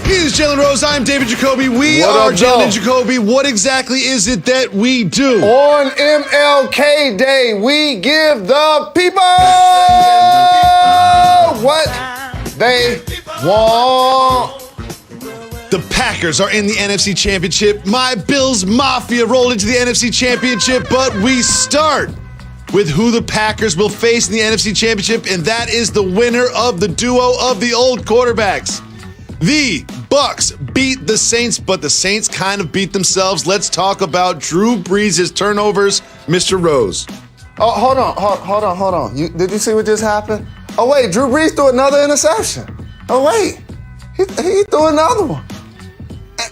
He's Jalen Rose. I'm David Jacoby. We are Jalen and Jacoby. What exactly is it that we do? On MLK Day, we give the people what they want. The Packers are in the NFC Championship. My Bills Mafia rolled into the NFC Championship, but we start with who the Packers will face in the NFC Championship, and that is the winner of the duo of the old quarterbacks. The Bucks beat the Saints, but the Saints kind of beat themselves. Let's talk about Drew Brees' turnovers, Mr. Rose. Oh, hold on. Did you see what just happened? Oh, wait, Drew Brees threw another interception. Oh, wait, he threw another one.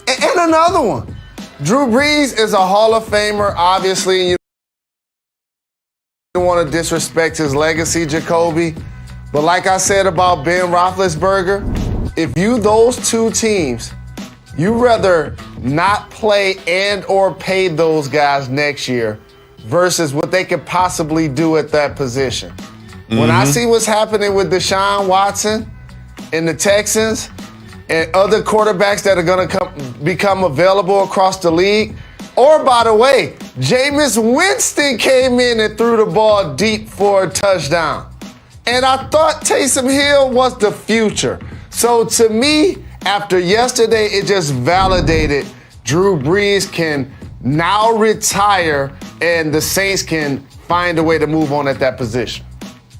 And another one. Drew Brees is a Hall of Famer, obviously. You don't want to disrespect his legacy, Jacoby. But like I said about Ben Roethlisberger, if those two teams, you rather not play and or pay those guys next year versus what they could possibly do at that position. Mm-hmm. When I see what's happening with Deshaun Watson and the Texans and other quarterbacks that are going to become available across the league, or by the way, Jameis Winston came in and threw the ball deep for a touchdown. And I thought Taysom Hill was the future. So to me, after yesterday, it just validated Drew Brees can now retire and the Saints can find a way to move on at that position.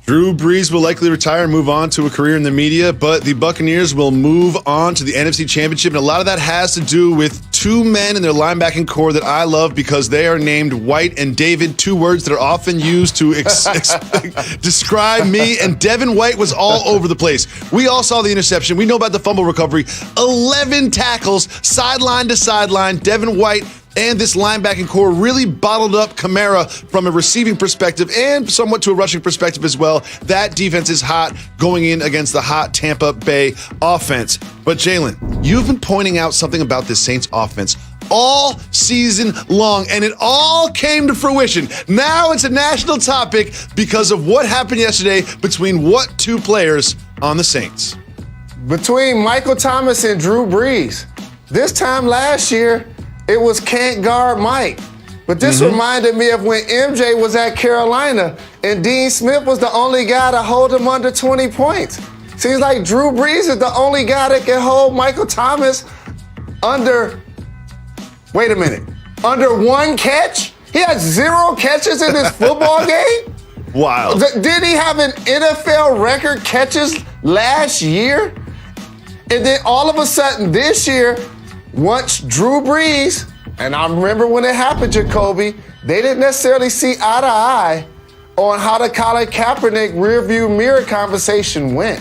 Drew Brees will likely retire and move on to a career in the media, but the Buccaneers will move on to the NFC Championship, and a lot of that has to do with two men in their linebacking core that I love because they are named White and David, two words that are often used to describe me, and Devin White was all over the place. We all saw the interception. We know about the fumble recovery. 11 tackles, sideline to sideline. Devin White and this linebacking core really bottled up Kamara from a receiving perspective and somewhat to a rushing perspective as well. That defense is hot going in against the hot Tampa Bay offense. But Jalen, you've been pointing out something about this Saints offense all season long, and it all came to fruition. Now it's a national topic because of what happened yesterday between what two players on the Saints? Between Michael Thomas and Drew Brees. This time last year, it was can't guard Mike. But this reminded me of when MJ was at Carolina and Dean Smith was the only guy to hold him under 20 points. Seems like Drew Brees is the only guy that can hold Michael Thomas under one catch? He had 0 catches in this football game? Wow. Did he have an NFL record catches last year? And then all of a sudden this year, once Drew Brees, and I remember when it happened, Jacoby, they didn't necessarily see eye to eye on how the Colin Kaepernick rearview mirror conversation went.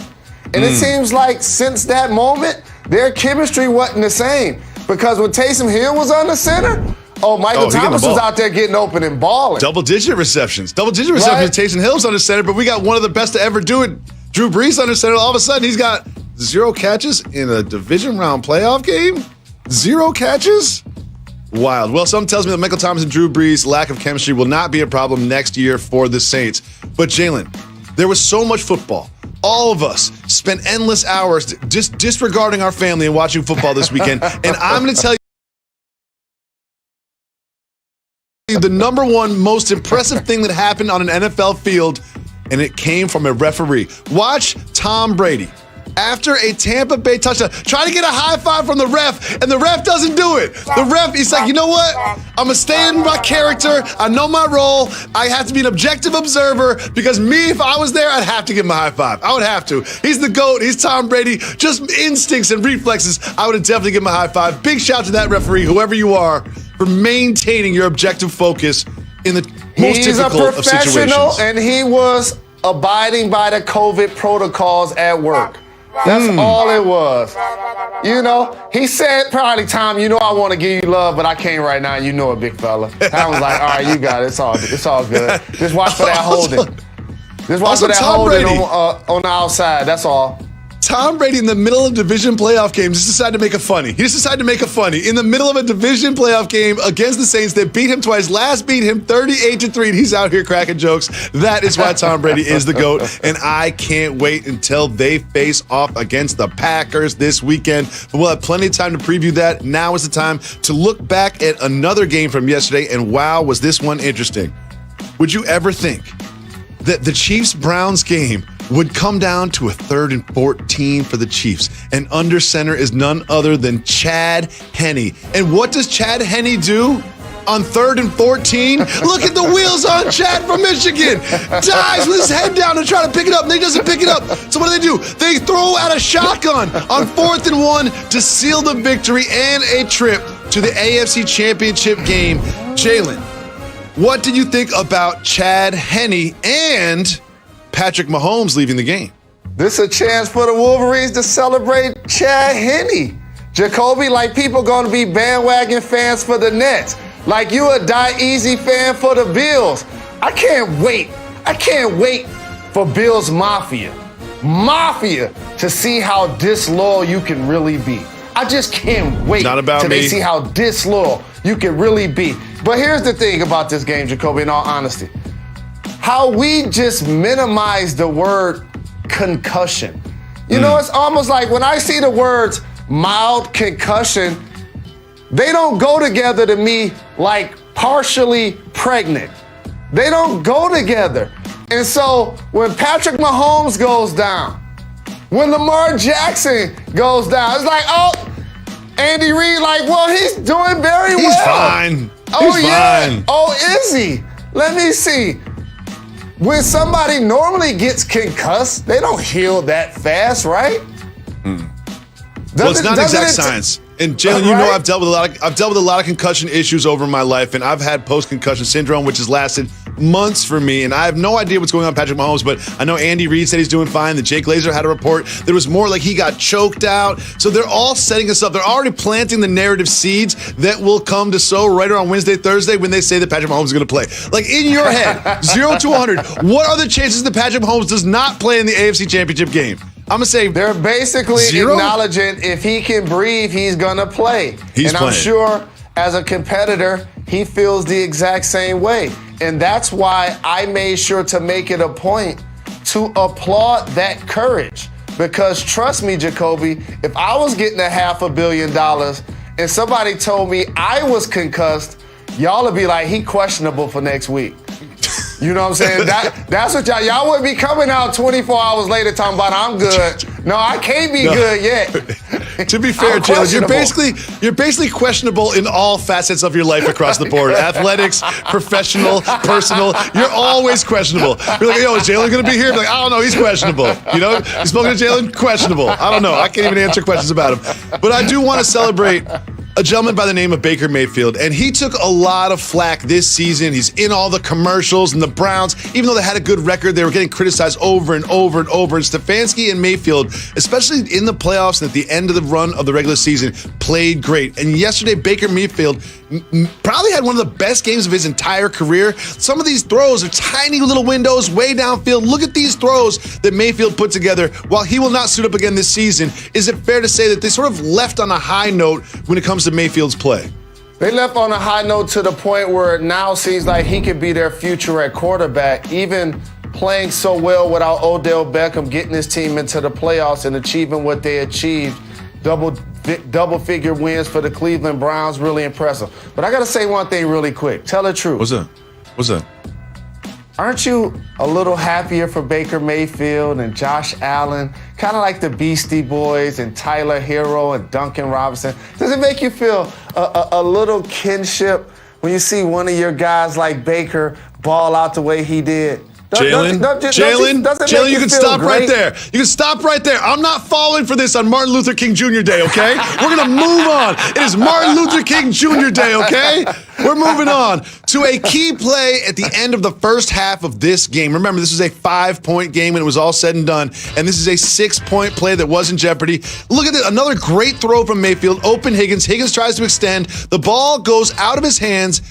And it seems like since that moment, their chemistry wasn't the same. Because when Taysom Hill was on the center, Michael Thomas was out there getting open and balling. Double-digit receptions. Double-digit receptions. Taysom Hill's under center, but we got one of the best to ever do it. Drew Brees under center. All of a sudden, he's got 0 catches in a division round playoff game? 0 catches? Wild. Well, something tells me that Michael Thomas and Drew Brees' lack of chemistry will not be a problem next year for the Saints. But Jalen, there was so much football. All of us spent endless hours just disregarding our family and watching football this weekend. And I'm going to tell you the number one most impressive thing that happened on an NFL field, and it came from a referee. Watch Tom Brady, after a Tampa Bay touchdown, try to get a high five from the ref, and the ref doesn't do it. The ref, he's like, you know what? I'm going to stay in my character. I know my role. I have to be an objective observer because me, if I was there, I'd have to give him a high five. I would have to. He's the GOAT. He's Tom Brady. Just instincts and reflexes. I would have definitely given him a high five. Big shout to that referee, whoever you are, for maintaining your objective focus in the most difficult of situations. He's a professional, and he was abiding by the COVID protocols at work. That's all it was. You know, he said probably, Tom, you know I want to give you love, but I can't right now. You know it, big fella. Tom was like, all right, you got it. It's all good. Just watch for that holding. Just watch for that holding on the outside. That's all. Tom Brady in the middle of division playoff games just decided to make a funny. He just decided to make a funny in the middle of a division playoff game against the Saints that beat him twice. Last beat him 38-3, and he's out here cracking jokes. That is why Tom Brady is the GOAT, and I can't wait until they face off against the Packers this weekend. But we'll have plenty of time to preview that. Now is the time to look back at another game from yesterday, and wow, was this one interesting. Would you ever think that the Chiefs-Browns game would come down to a 3rd and 14 for the Chiefs? And under center is none other than Chad Henne. And what does Chad Henne do on 3rd and 14? Look at the wheels on Chad from Michigan. Dives with his head down to try to pick it up, and he doesn't pick it up. So what do? They throw out a shotgun on 4th and 1 to seal the victory and a trip to the AFC Championship game. Jalen, what did you think about Chad Henne and Patrick Mahomes leaving the game? This is a chance for the Wolverines to celebrate Chad Henne. Jacoby, like people going to be bandwagon fans for the Nets. Like you a Die Easy fan for the Bills. I can't wait. I can't wait for Bills Mafia to see how disloyal you can really be. I just can't wait till they see how disloyal you can really be. But here's the thing about this game, Jacoby, in all honesty. How we just minimize the word concussion. You know, it's almost like when I see the words mild concussion, they don't go together to me like partially pregnant. They don't go together. And so when Patrick Mahomes goes down, when Lamar Jackson goes down, it's like, oh, Andy Reid, like, well, he's doing very well. He's fine. Oh, He's yeah. fine. Oh, is he? Let me see. When somebody normally gets concussed, they don't heal that fast, right? Well, it's not exact science. And Jalen, you know I've dealt with a lot of concussion issues over my life, and I've had post-concussion syndrome, which has lasted months for me, and I have no idea what's going on with Patrick Mahomes, but I know Andy Reid said he's doing fine. The Jake Glazer had a report. There was more like he got choked out. So they're all setting us up. They're already planting the narrative seeds that will come to sow right around Wednesday, Thursday when they say that Patrick Mahomes is going to play. Like in your head, 0 to 100, what are the chances that Patrick Mahomes does not play in the AFC Championship game? I'm going to say they're basically 0? acknowledging if he can breathe, he's going to play. I'm sure as a competitor, he feels the exact same way. And that's why I made sure to make it a point to applaud that courage. Because trust me, Jacoby, if I was getting $500 million and somebody told me I was concussed, y'all would be like, he questionable for next week. You know what I'm saying? That's what y'all would be coming out 24 hours later talking about I'm good. No, I can't be good yet. To be fair, Jalen, you're basically questionable in all facets of your life across the board. Athletics, professional, personal. You're always questionable. You're like, yo, is Jalen going to be here? You're like, I don't know, he's questionable. You know, you spoken to Jalen? Questionable. I don't know. I can't even answer questions about him. But I do want to celebrate a gentleman by the name of Baker Mayfield, and he took a lot of flack this season. He's in all the commercials, and the Browns, even though they had a good record, they were getting criticized over and over and over. And Stefanski and Mayfield, especially in the playoffs and at the end of the run of the regular season, played great. And yesterday, Baker Mayfield probably had one of the best games of his entire career. Some of these throws are tiny little windows way downfield. Look at these throws that Mayfield put together. While he will not suit up again this season, is it fair to say that they sort of left on a high note when it comes to Mayfield's play? They left on a high note to the point where it now seems like he could be their future at quarterback, even playing so well without Odell Beckham, getting his team into the playoffs and achieving what they achieved. Double-figure wins for the Cleveland Browns, really impressive. But I got to say one thing really quick. Tell the truth. What's that? Aren't you a little happier for Baker Mayfield and Josh Allen, kind of like the Beastie Boys and Tyler Hero and Duncan Robinson? Does it make you feel a little kinship when you see one of your guys like Baker ball out the way he did? Jalen, you can stop right there. You can stop right there. I'm not falling for this on Martin Luther King Jr. Day, okay? We're going to move on. It is Martin Luther King Jr. Day, okay? We're moving on to a key play at the end of the first half of this game. Remember, this was a 5-point game when it was all said and done, and this is a 6-point play that was in jeopardy. Look at this, another great throw from Mayfield. Open Higgins. Higgins tries to extend. The ball goes out of his hands.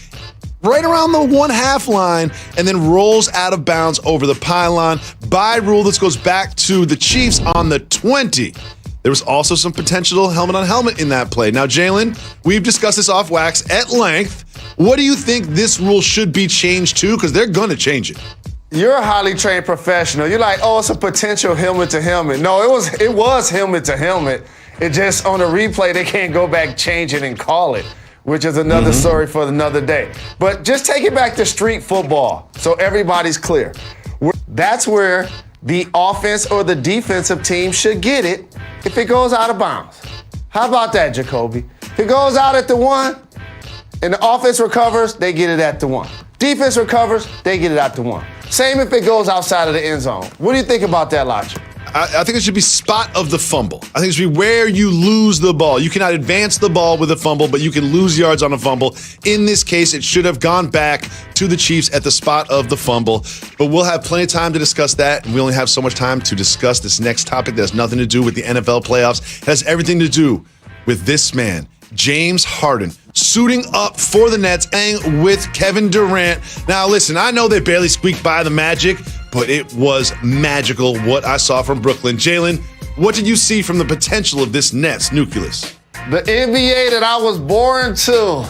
right around the 1/2 line and then rolls out of bounds over the pylon. By rule, this goes back to the Chiefs on the 20. There was also some potential helmet-on-helmet in that play. Now, Jalen, we've discussed this off wax at length. What do you think this rule should be changed to? Because they're going to change it. You're a highly trained professional. You're like, oh, it's a potential helmet-to-helmet. No, it was helmet-to-helmet. It just, on the replay, they can't go back, change it, and call it, which is another story for another day. But just take it back to street football so everybody's clear. That's where the offense or the defensive team should get it if it goes out of bounds. How about that, Jacoby? If it goes out at the 1 and the offense recovers, they get it at the 1. Defense recovers, they get it at the 1. Same if it goes outside of the end zone. What do you think about that logic? I think it should be spot of the fumble. I think it should be where you lose the ball. You cannot advance the ball with a fumble, but you can lose yards on a fumble. In this case, it should have gone back to the Chiefs at the spot of the fumble. But we'll have plenty of time to discuss that, and we only have so much time to discuss this next topic that has nothing to do with the NFL playoffs. It has everything to do with this man, James Harden, suiting up for the Nets and with Kevin Durant. Now, listen, I know they barely squeaked by the Magic, but it was magical what I saw from Brooklyn. Jalen, what did you see from the potential of this Nets nucleus? The NBA that I was born to,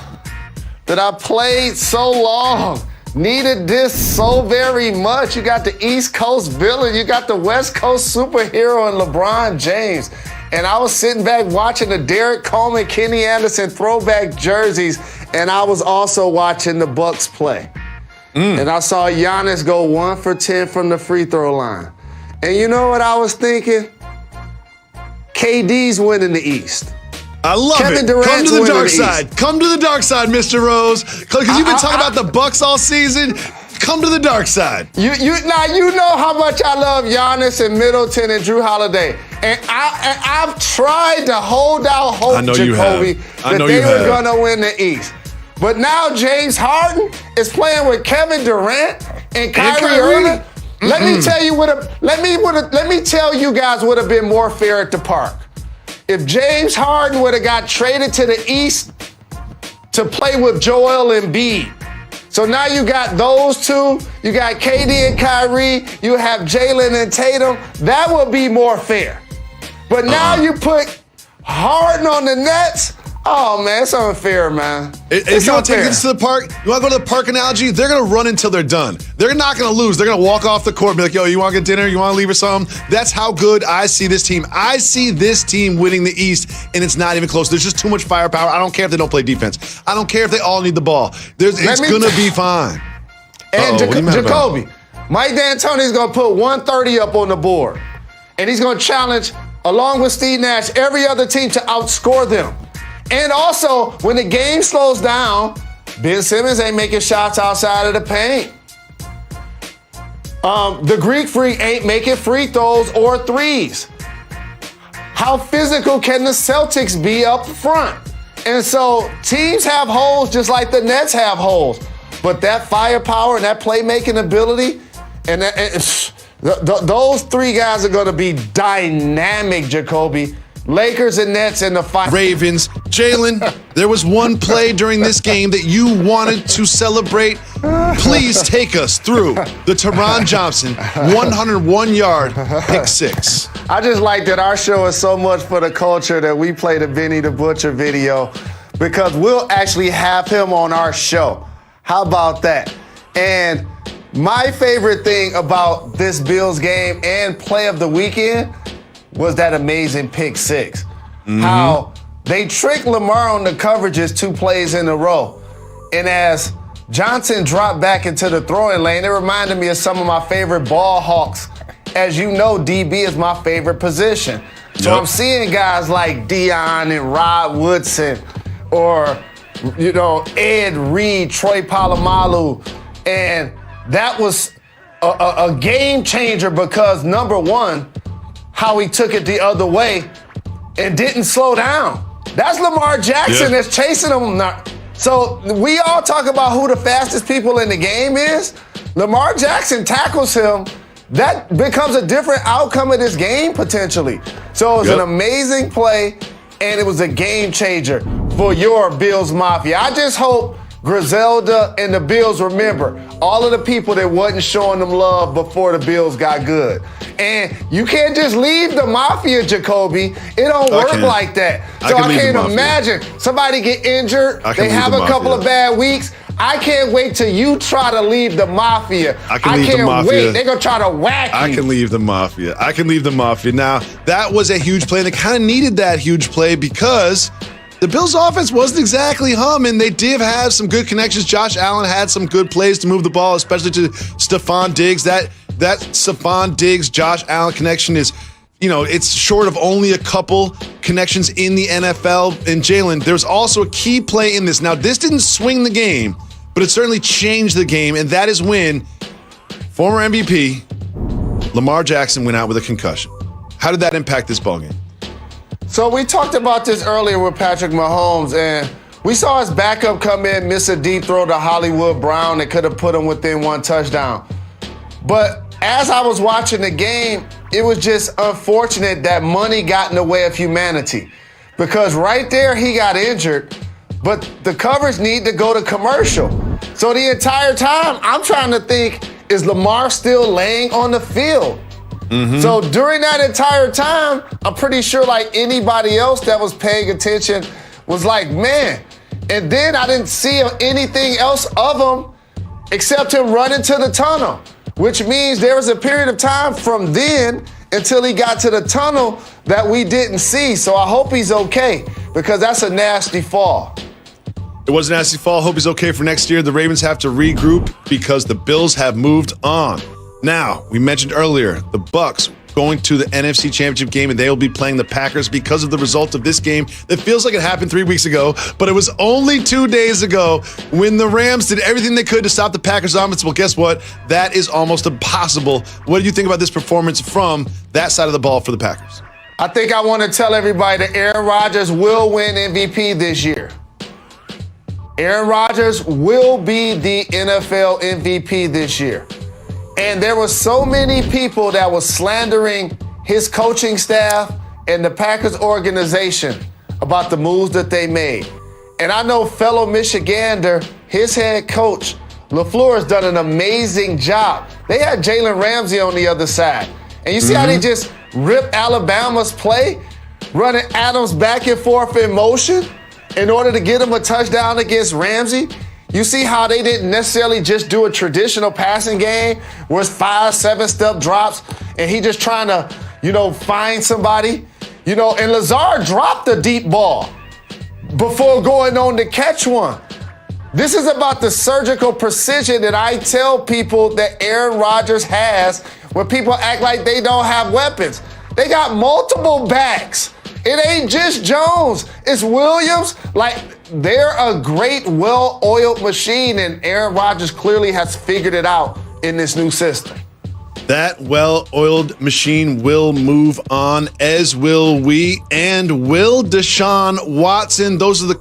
that I played so long, needed this so very much. You got the East Coast villain, you got the West Coast superhero in LeBron James. And I was sitting back watching the Derek Coleman, Kenny Anderson throwback jerseys, and I was also watching the Bucks play. And I saw Giannis go 1 for 10 from the free throw line. And you know what I was thinking? KD's winning the East. I love Kevin it. Durant's Come to the winning dark the side. East. Come to the dark side, Mr. Rose. Because you've been talking about the Bucks all season. Come to the dark side. You know how much I love Giannis and Middleton and Drew Holiday. And I've tried to hold out hope, Jacoby, that they were going to win the East. But now James Harden is playing with Kevin Durant and Kyrie Irving. Let me tell you guys would have been more fair at the park. If James Harden would have got traded to the East to play with Joel Embiid. So now you got those two, you got KD and Kyrie, you have Jalen and Tatum. That would be more fair. But now you put Harden on the Nets. Oh, man, it's unfair, man. If you want to take this to the park, you want to go to the park analogy, they're going to run until they're done. They're not going to lose. They're going to walk off the court and be like, yo, you want to get dinner? You want to leave or something? That's how good I see this team. I see this team winning the East, and it's not even close. There's just too much firepower. I don't care if they don't play defense. I don't care if they all need the ball. It's going to be fine. And Jacoby, Mike D'Antoni's going to put 130 up on the board, and he's going to challenge, along with Steve Nash, every other team to outscore them. And also, when the game slows down, Ben Simmons ain't making shots outside of the paint. The Greek Freak ain't making free throws or threes. How physical can the Celtics be up front? And so teams have holes just like the Nets have holes. But that firepower and that playmaking ability, and those three guys are going to be dynamic, Jacoby. Lakers and Nets in the fight. Ravens. Jalen, there was one play during this game that you wanted to celebrate. Please take us through the Teron Johnson 101-yard pick six. I just like that our show is so much for the culture that we play the Benny the Butcher video because we'll actually have him on our show. How about that? And my favorite thing about this Bills game and play of the weekend was that amazing pick six. How they tricked Lamar on the coverages 2 plays in a row. And as Johnson dropped back into the throwing lane, it reminded me of some of my favorite ball hawks. As you know, DB is my favorite position. So I'm seeing guys like Dion and Rod Woodson or, Ed Reed, Troy Polamalu. And that was a game changer because, number one, how he took it the other way and didn't slow down. That's Lamar Jackson that's chasing him. So we all talk about who the fastest people in the game is. Lamar Jackson tackles him. That becomes a different outcome of this game potentially. So it was an amazing play, and it was a game changer for your Bills Mafia. I just hope Griselda and the Bills remember all of the people that wasn't showing them love before the Bills got good. And you can't just leave the mafia, Jacoby. It don't work like that. So I can't imagine somebody get injured, they have a couple of bad weeks. I can't wait till you try to leave the mafia. I can't wait. They're going to try to whack you. I can leave the mafia. I can leave the mafia. Now, that was a huge play, and they kind of needed that huge play because the Bills' offense wasn't exactly humming. They did have some good connections. Josh Allen had some good plays to move the ball, especially to Stephon Diggs. That Stephon Diggs, Josh Allen connection is, it's short of only a couple connections in the NFL. And Jalen, there's also a key play in this. Now, this didn't swing the game, but it certainly changed the game, and that is when former MVP Lamar Jackson went out with a concussion. How did that impact this ballgame? So we talked about this earlier with Patrick Mahomes, and we saw his backup come in, miss a deep throw to Hollywood Brown that could have put him within one touchdown. But as I was watching the game, it was just unfortunate that money got in the way of humanity. Because right there, he got injured, but the coverage need to go to commercial. So the entire time, I'm trying to think, is Lamar still laying on the field? So during that entire time, I'm pretty sure like anybody else that was paying attention was like, man. And then I didn't see anything else of him except him running to the tunnel, which means there was a period of time from then until he got to the tunnel that we didn't see. So I hope he's okay, because that's a nasty fall. It was a nasty fall. Hope he's okay for next year. The Ravens have to regroup because the Bills have moved on. Now, we mentioned earlier, the Bucs going to the NFC Championship game, and they will be playing the Packers because of the result of this game that feels like it happened 3 weeks ago, but it was only 2 days ago when the Rams did everything they could to stop the Packers' offense. Well, guess what? That is almost impossible. What do you think about this performance from that side of the ball for the Packers? I think I want to tell everybody that Aaron Rodgers will win MVP this year. Aaron Rodgers will be the NFL MVP this year. And there were so many people that were slandering his coaching staff and the Packers organization about the moves that they made. And I know fellow Michigander, his head coach, LaFleur, has done an amazing job. They had Jalen Ramsey on the other side. And you see how they just ripped Alabama's play, running Adams back and forth in motion in order to get him a touchdown against Ramsey? You see how they didn't necessarily just do a traditional passing game where it's 5-7 step drops and he just trying to, find somebody, and Lazard dropped the deep ball before going on to catch one. This is about the surgical precision that I tell people that Aaron Rodgers has when people act like they don't have weapons. They got multiple backs. It ain't just Jones, it's Williams. They're a great, well-oiled machine, and Aaron Rodgers clearly has figured it out in this new system. That well-oiled machine will move on, as will we, and will Deshaun Watson. Those are the